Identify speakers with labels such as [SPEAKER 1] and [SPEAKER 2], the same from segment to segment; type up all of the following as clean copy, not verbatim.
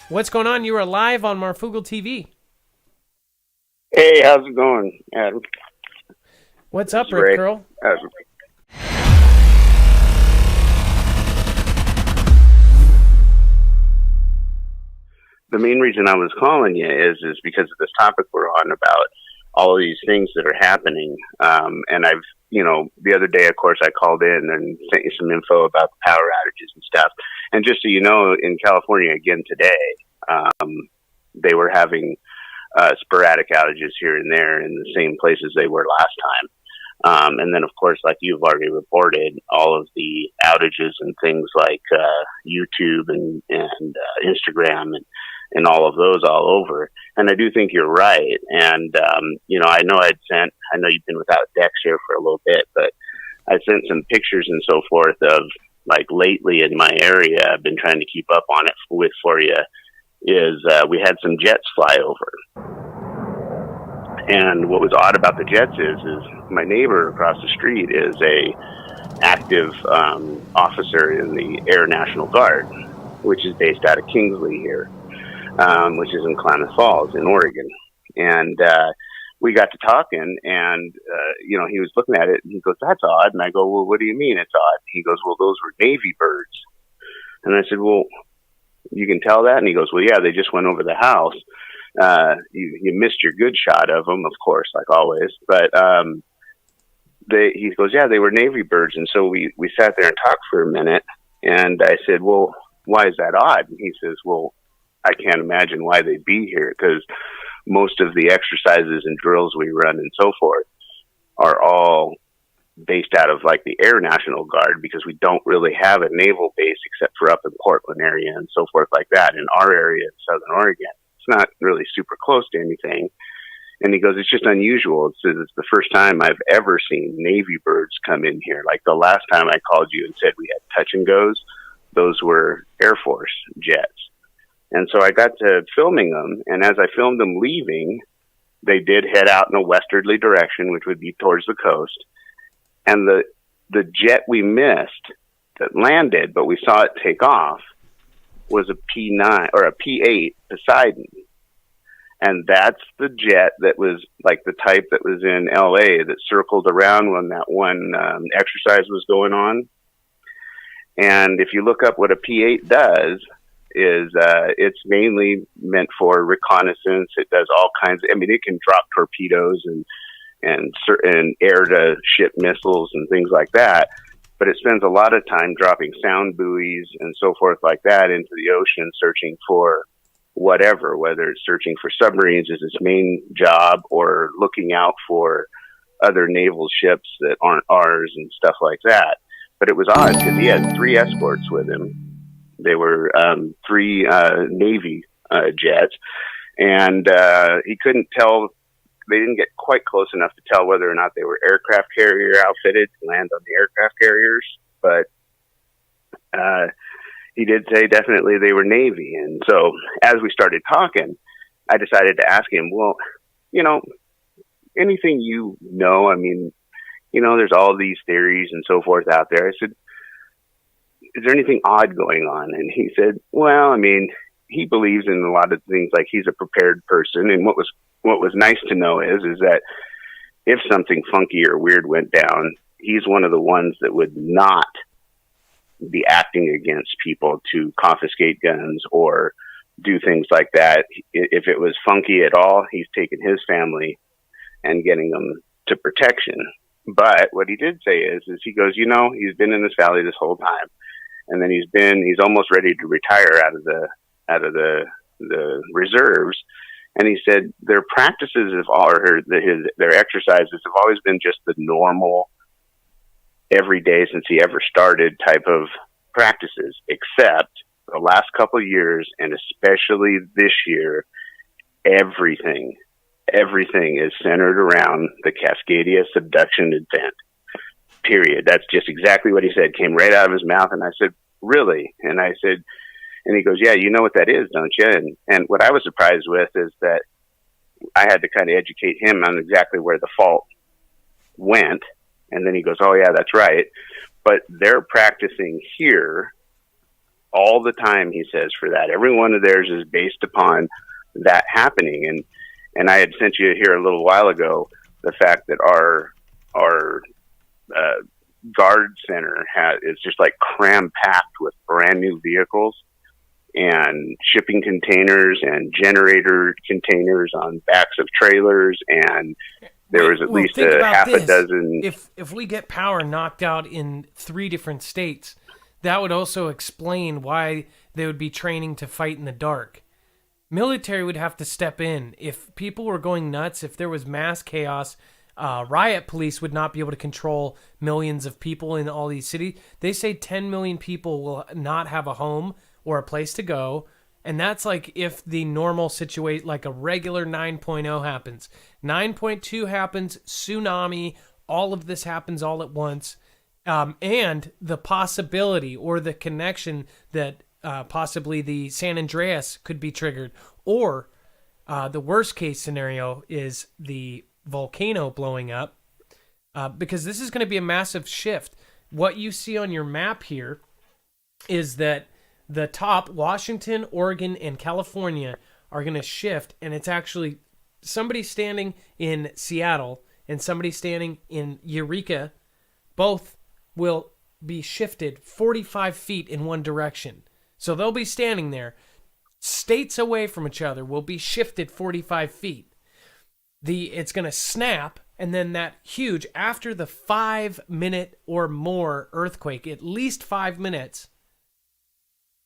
[SPEAKER 1] What's going on? You are live on Marfoogle TV.
[SPEAKER 2] Hey, how's it going, Adam?
[SPEAKER 1] What's up, RipCurl?
[SPEAKER 2] The main reason I was calling you is because of this topic we're on about all of these things that are happening. And I've, the other day, of course, I called in and sent you some info about the power outages and stuff. And just so you know, in California again today, they were having sporadic outages here and there in the same places they were last time. And then, of course, like you've already reported, all of the outages and things like YouTube and Instagram and all of those all over. And I do think you're right. And, I know you've been without Dex here for a little bit, but I sent some pictures and so forth of, like, lately in my area, I've been trying to keep up on it for you, is we had some jets fly over. And what was odd about the jets is my neighbor across the street is a active officer in the Air National Guard, which is based out of Kingsley here, which is in Klamath Falls in Oregon. And we got to talking, and he was looking at it, and he goes, "That's odd." And I go, "Well, what do you mean it's odd?" He goes, "Well, those were Navy birds." And I said, "Well, you can tell that?" And he goes, "Well, yeah, they just went over the house. You missed your good shot of them, of course, like always. But he goes, "Yeah, they were Navy birds." And so we sat there and talked for a minute, and I said, "Well, why is that odd?" And he says, "Well, I can't imagine why they'd be here, because most of the exercises and drills we run and so forth are all based out of like the Air National Guard, because we don't really have a naval base except for up in Portland area and so forth like that. In our area in Southern Oregon, it's not really super close to anything." And he goes, "It's just unusual. It's the first time I've ever seen Navy birds come in here. Like the last time I called you and said we had touch and goes, those were Air Force jets." And so I got to filming them, and as I filmed them leaving, they did head out in a westerly direction, which would be towards the coast. And the jet we missed that landed, but we saw it take off, was a P9 or a P8 Poseidon. And that's the jet that was like the type that was in LA that circled around when that one exercise was going on. And if you look up what a P8 does, is it's mainly meant for reconnaissance. It does all kinds of, it can drop torpedoes and certain air-to-ship missiles and things like that, but it spends a lot of time dropping sound buoys and so forth like that into the ocean, searching for whatever, whether it's searching for submarines as its main job or looking out for other naval ships that aren't ours and stuff like that. But it was odd because he had 3 escorts with him. They were 3 Navy jets, and he couldn't tell. They didn't get quite close enough to tell whether or not they were aircraft carrier outfitted to land on the aircraft carriers, but he did say definitely they were Navy. And so as we started talking, I decided to ask him, well, anything there's all these theories and so forth out there. I said, is there anything odd going on? And he said, well, he believes in a lot of things, like he's a prepared person. And what was nice to know is that if something funky or weird went down, he's one of the ones that would not be acting against people to confiscate guns or do things like that. If it was funky at all, he's taken his family and getting them to protection. But what he did say is he goes, he's been in this valley this whole time. And then he's almost ready to retire out of the reserves. And he said their practices their exercises have always been just the normal, every day since he ever started type of practices, except the last couple of years, and especially this year, everything is centered around the Cascadia subduction event. Period. That's just exactly what he said. Came right out of his mouth. And I said, really? And I said, and he goes, yeah, you know what that is, don't you? And what I was surprised with is that I had to kind of educate him on exactly where the fault went. And then he goes, oh yeah, that's right. But they're practicing here all the time, he says, for that. Every one of theirs is based upon that happening. And I had sent you here a little while ago the fact that our guard center is just like cram packed with brand new vehicles and shipping containers and generator containers on backs of trailers, and there was at least a half a dozen.
[SPEAKER 1] If we get power knocked out in 3 different states, that would also explain why they would be training to fight in the dark. Military would have to step in. If people were going nuts, if there was mass chaos, riot police would not be able to control millions of people in all these cities. They say 10 million people will not have a home or a place to go. And that's like if the normal situation, like a regular 9.0 happens. 9.2 happens, tsunami, all of this happens all at once. And the possibility or the connection that possibly the San Andreas could be triggered. Or the worst case scenario is the volcano blowing up, because this is going to be a massive shift. What you see on your map here is that the top, Washington, Oregon, and California, are going to shift, and it's actually somebody standing in Seattle and somebody standing in Eureka. Both will be shifted 45 feet in one direction. So they'll be standing there. States away from each other will be shifted 45 feet. It's going to snap, and then that huge, after the 5-minute or more earthquake, at least 5 minutes,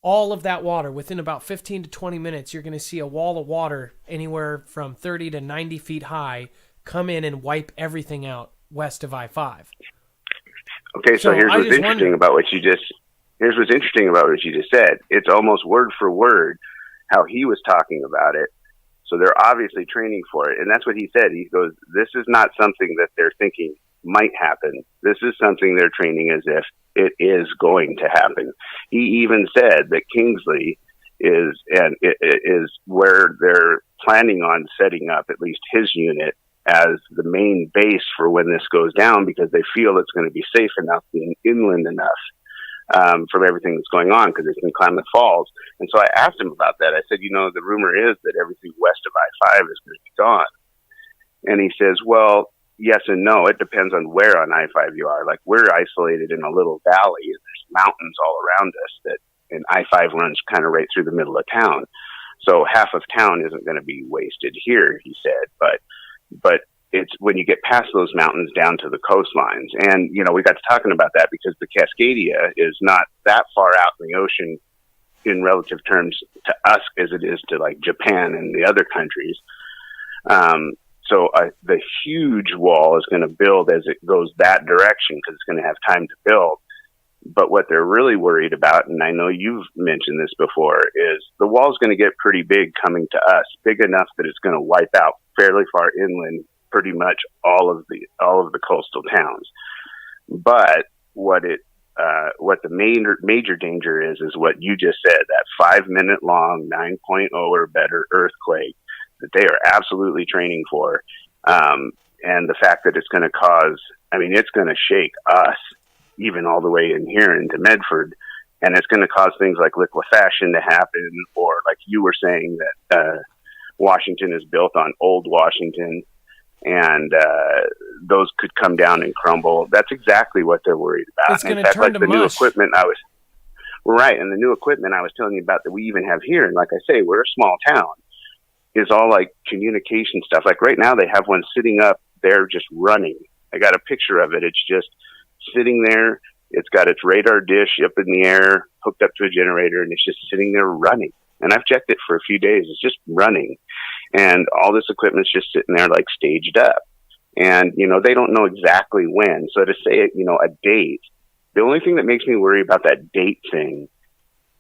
[SPEAKER 1] all of that water, within about 15 to 20 minutes, you're going to see a wall of water anywhere from 30 to 90 feet high come in and wipe everything out west of I-5.
[SPEAKER 2] Okay, so here's what's interesting about what you just said. It's almost word for word how he was talking about it. So they're obviously training for it. And that's what he said. He goes, this is not something that they're thinking might happen. This is something they're training as if it is going to happen. He even said that Kingsley is where they're planning on setting up at least his unit as the main base for when this goes down, because they feel it's going to be safe enough, being inland enough from everything that's going on, because it's in Klamath Falls. And so I asked him about that. I said, the rumor is that everything west of I-5 is going to be gone. And he says, well, yes and no. It depends on where on I-5 you are. Like, we're isolated in a little valley, and there's mountains all around us and I-5 runs kind of right through the middle of town. So half of town isn't going to be wasted here, he said. But it's when you get past those mountains down to the coastlines. And, we got to talking about that because the Cascadia is not that far out in the ocean in relative terms to us as it is to like Japan and the other countries. So the huge wall is going to build as it goes that direction, because it's going to have time to build. But what they're really worried about, and I know you've mentioned this before, is the wall's going to get pretty big coming to us, big enough that it's going to wipe out fairly far inland pretty much all of the coastal towns. But what the major danger is what you just said, that 5-minute long 9.0 or better earthquake that they are absolutely training for. And the fact that it's going to cause, it's going to shake us even all the way in here into Medford. And it's going to cause things like liquefaction to happen, or like you were saying that Washington is built on old Washington, and those could come down and crumble. That's exactly what they're worried about.
[SPEAKER 1] It's going to turn to mush.
[SPEAKER 2] New equipment and the new equipment I was telling you about that we even have here, and like I say, we're a small town, is all like communication stuff. Like right now they have one sitting up there just running. I got a picture of it. It's just sitting there. It's got its radar dish up in the air, hooked up to a generator, and it's just sitting there running. And I've checked it for a few days. It's just running. And all this equipment's just sitting there like staged up. And, they don't know exactly when. So to say, a date, the only thing that makes me worry about that date thing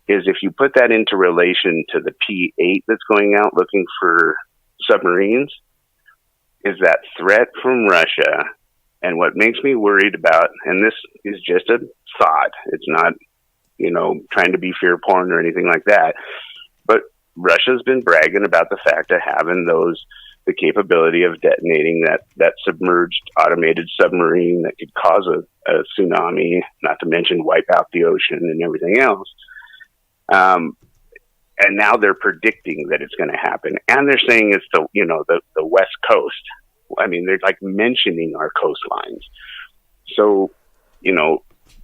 [SPEAKER 2] is if you put that into relation to the P-8 that's going out looking for submarines, is that threat from Russia. And what makes me worried about, and this is just a thought, it's not, trying to be fear porn or anything like that, but Russia's been bragging about the fact of having the capability of detonating that submerged automated submarine that could cause a tsunami, not to mention wipe out the ocean and everything else. And now they're predicting that it's going to happen, and they're saying it's the West Coast. I mean, they're like mentioning our coastlines. So,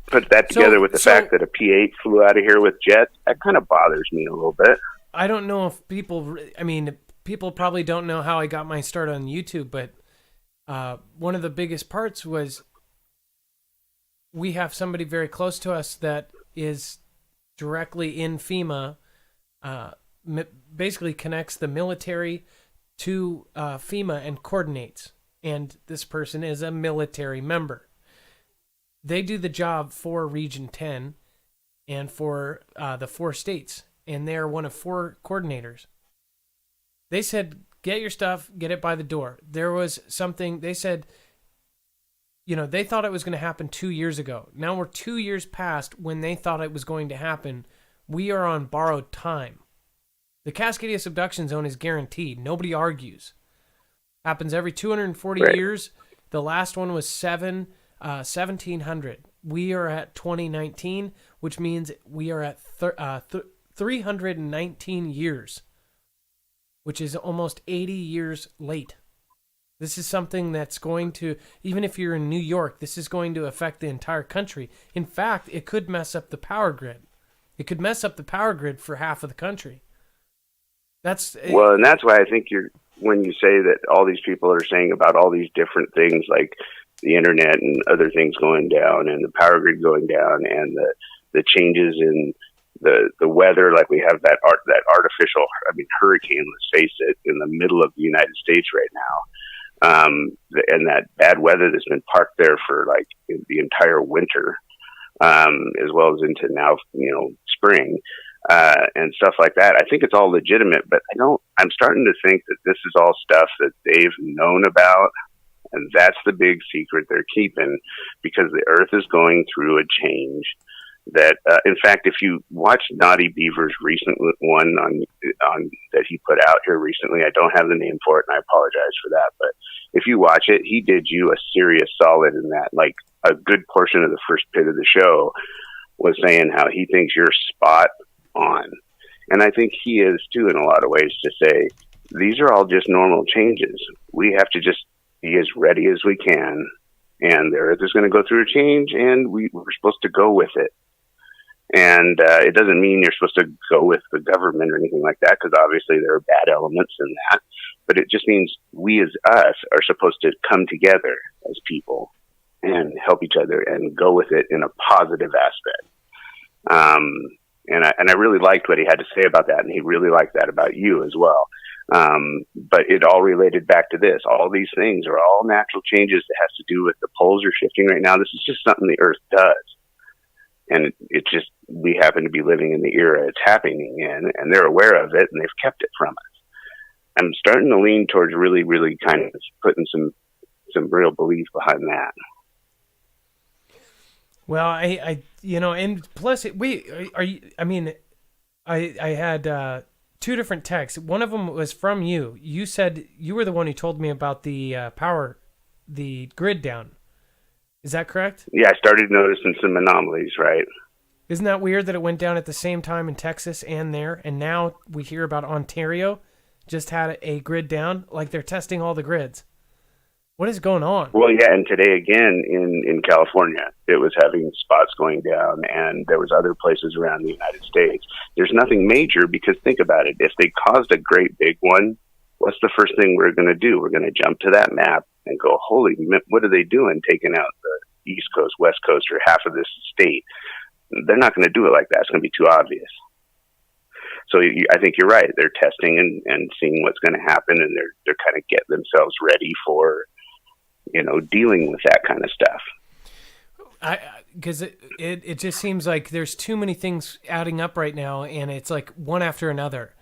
[SPEAKER 2] put that together with the fact that a P-8 flew out of here with jets. That kind of bothers me a little bit.
[SPEAKER 1] I don't know if people probably don't know how I got my start on YouTube, but one of the biggest parts was we have somebody very close to us that is directly in FEMA, basically connects the military to FEMA and coordinates. And this person is a military member. They do the job for Region 10 and for the 4 states. And they're one of 4 coordinators. They said, get your stuff, get it by the door. There was something, they said, they thought it was going to happen 2 years ago. Now we're 2 years past when they thought it was going to happen. We are on borrowed time. The Cascadia subduction zone is guaranteed. Nobody argues. Happens every 240 years. The last one was 1700. We are at 2019, which means we are at 319 years, which is almost 80 years late. This is something that's going to, even if you're in New York, this is going to affect the entire country. In fact, it could mess up the power grid. It could mess up the power grid for half of the country.
[SPEAKER 2] And that's why I think when you say that all these people are saying about all these different things like the internet and other things going down and the power grid going down and the changes in the weather, like we have that artificial, hurricane, let's face it, in the middle of the United States right now. And that bad weather that's been parked there for like the entire winter, as well as into now, spring, and stuff like that. I think it's all legitimate, but I'm starting to think that this is all stuff that they've known about. And that's the big secret they're keeping, because the earth is going through a change that, in fact, if you watch Naughty Beaver's recent one on that he put out here recently, I don't have the name for it and I apologize for that. But if you watch it, he did you a serious solid in that. Like a good portion of the first bit of the show was saying how he thinks you're spot on. And I think he is too, in a lot of ways, to say, these are all just normal changes. We have to just be as ready as we can. And the earth is going to go through a change and we're supposed to go with it. And it doesn't mean you're supposed to go with the government or anything like that, because obviously there are bad elements in that. But it just means we as us are supposed to come together as people and help each other and go with it in a positive aspect. And I really liked what he had to say about that, and he really liked that about you as well. But it all related back to this. All these things are all natural changes that has to do with the poles are shifting right now. This is just something the earth does. And it just, we happen to be living in the era it's happening in, and they're aware of it, and they've kept it from us. I'm starting to lean towards really, really kind of putting some real belief behind that.
[SPEAKER 1] Well, I and plus, I had 2 different texts. One of them was from you. You said you were the one who told me about the grid down. Is that correct?
[SPEAKER 2] Yeah, I started noticing some anomalies, right?
[SPEAKER 1] Isn't that weird that it went down at the same time in Texas and there, and now we hear about Ontario just had a grid down, like they're testing all the grids. What is going on? Well,
[SPEAKER 2] yeah, and today again in California, it was having spots going down, and there was other places around the United States. There's nothing major, because think about it. If they caused a great big one, what's the first thing we're going to do? We're going to jump to that map and go, holy, what are they doing, taking out the East Coast, West Coast, or half of this state? They're not going to do it like that. It's going to be too obvious. So I think you're right. They're testing and seeing what's going to happen, and they're kind of getting themselves ready for, dealing with that kind of stuff.
[SPEAKER 1] Because it just seems like there's too many things adding up right now, and it's like one after another.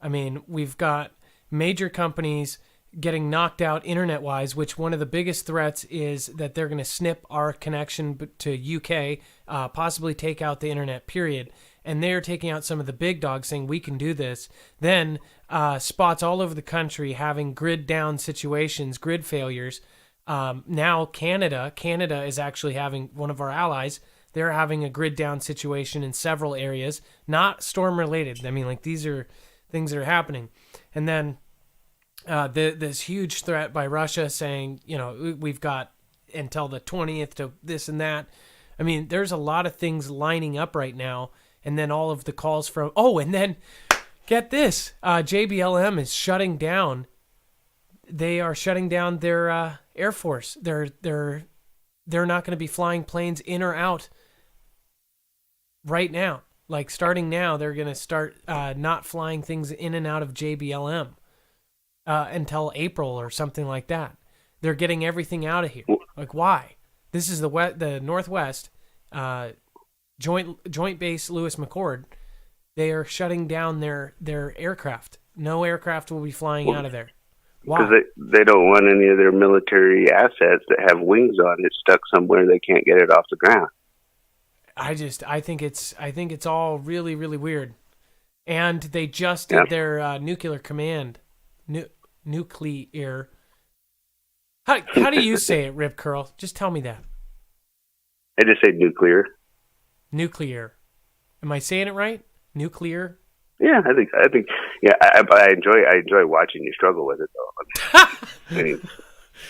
[SPEAKER 1] I mean, we've got major companies getting knocked out internet-wise, which one of the biggest threats is that they're going to snip our connection to UK, possibly take out the internet, period. And they're taking out some of the big dogs, saying we can do this. Then spots all over the country having grid down situations, grid failures. Now Canada is actually having, one of our allies, they're having a grid down situation in several areas, not storm related. I mean, like, these are things that are happening. And then this huge threat by Russia saying, you know, we've got until the 20th to this and that. I mean, there's a lot of things lining up right now. And then all of the calls from, and then get this, JBLM is shutting down. They are shutting down their Air Force. They're not going to be flying planes in or out right now. Like, starting now, they're going to start not flying things in and out of JBLM until April or something like that. They're getting everything out of here. Like, why? This is the Northwest Joint Base Lewis McChord. They are shutting down their aircraft. No aircraft will be flying out of there. Why?
[SPEAKER 2] Because they don't want any of their military assets that have wings on it stuck somewhere they can't get it off the ground.
[SPEAKER 1] I think it's all really, really weird. And they just did their nuclear command. Nuclear. How do you say it, RipCurl? Just tell me that.
[SPEAKER 2] I just say nuclear. Nuclear.
[SPEAKER 1] Am I saying it right? Nuclear.
[SPEAKER 2] Yeah, I think. Yeah, I enjoy watching you struggle with it, though. I mean,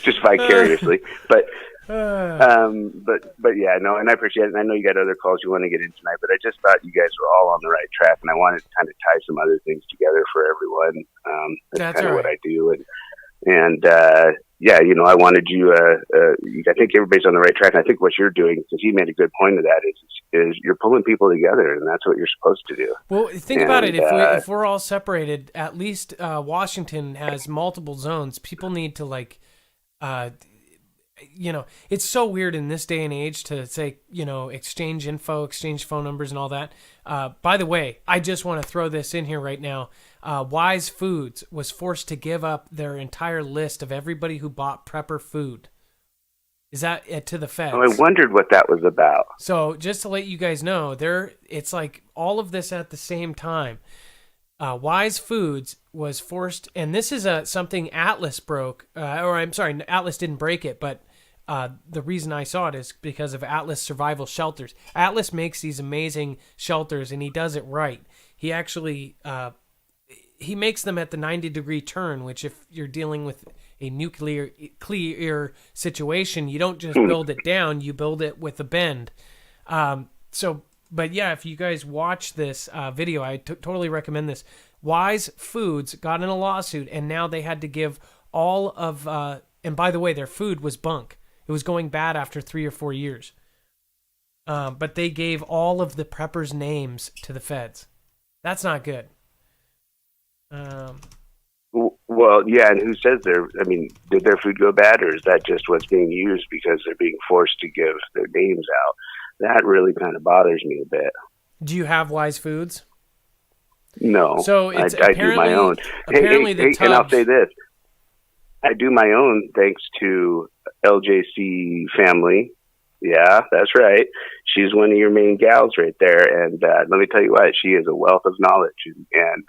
[SPEAKER 2] just vicariously, but yeah, no, and I appreciate it. And I know you got other calls you want to get in tonight, but I just thought you guys were all on the right track, and I wanted to kind of tie some other things together for everyone. That's kind of what I do, and yeah, you know, I wanted you. I think everybody's on the right track. And I think what you're doing, because he made a good point of that, is you're pulling people together, and that's what you're supposed to do.
[SPEAKER 1] Well, think about it. If we're all separated, at least Washington has multiple zones. People need to, like, you know, it's so weird in this day and age to say, you know, exchange info, exchange phone numbers, and all that. By the way, I just want to throw this in here right now. Wise Foods was forced to give up their entire list of everybody who bought prepper food. Is that to the feds?
[SPEAKER 2] Oh, I wondered what that was about.
[SPEAKER 1] So just to let you guys know, it's like all of this at the same time. Wise Foods was forced, and this is something Atlas broke, or I'm sorry, Atlas didn't break it, but the reason I saw it is because of Atlas Survival Shelters. Atlas makes these amazing shelters, and he does it right. He actually he makes them at the 90-degree turn, which if you're dealing with a nuclear situation, you don't just build it down, you build it with a bend. But yeah, if you guys watch this video, I totally recommend this. Wise Foods got in a lawsuit, and now they had to give all of, and by the way, their food was bunk. It was going bad after 3 or 4 years. But they gave all of the preppers' names to the feds. That's not good.
[SPEAKER 2] Well, yeah, and who says did their food go bad, or is that just what's being used because they're being forced to give their names out? That really kind of bothers me a bit.
[SPEAKER 1] Do you have Wise Foods?
[SPEAKER 2] No.
[SPEAKER 1] So it's
[SPEAKER 2] I do my own.
[SPEAKER 1] Apparently
[SPEAKER 2] and I'll say this. I do my own thanks to LJC Family. Yeah, that's right. She's one of your main gals right there. And let me tell you what, she is a wealth of knowledge. And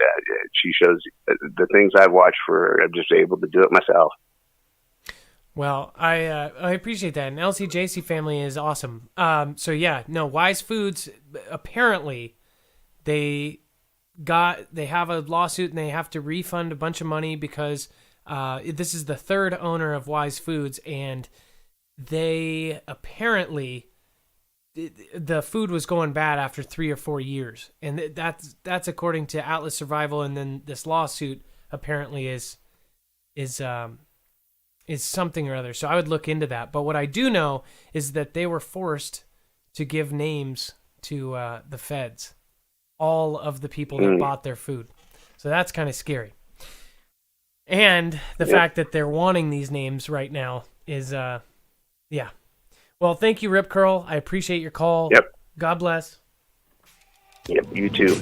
[SPEAKER 2] she shows the things I've watched for her. I'm just able to do it myself.
[SPEAKER 1] Well, I appreciate that. And LCJC Family is awesome. So yeah, no, Wise Foods, apparently they have a lawsuit and they have to refund a bunch of money because this is the third owner of Wise Foods, and they apparently the food was going bad after 3 or 4 years, and that's according to Atlas Survival. And then this lawsuit apparently is something or other. So I would look into that. But what I do know is that they were forced to give names to the feds, all of the people that bought their food. So that's kind of scary. And the fact that they're wanting these names right now is, yeah. Well, thank you, RipCurl. I appreciate your call.
[SPEAKER 2] Yep.
[SPEAKER 1] God bless.
[SPEAKER 2] Yep, you too.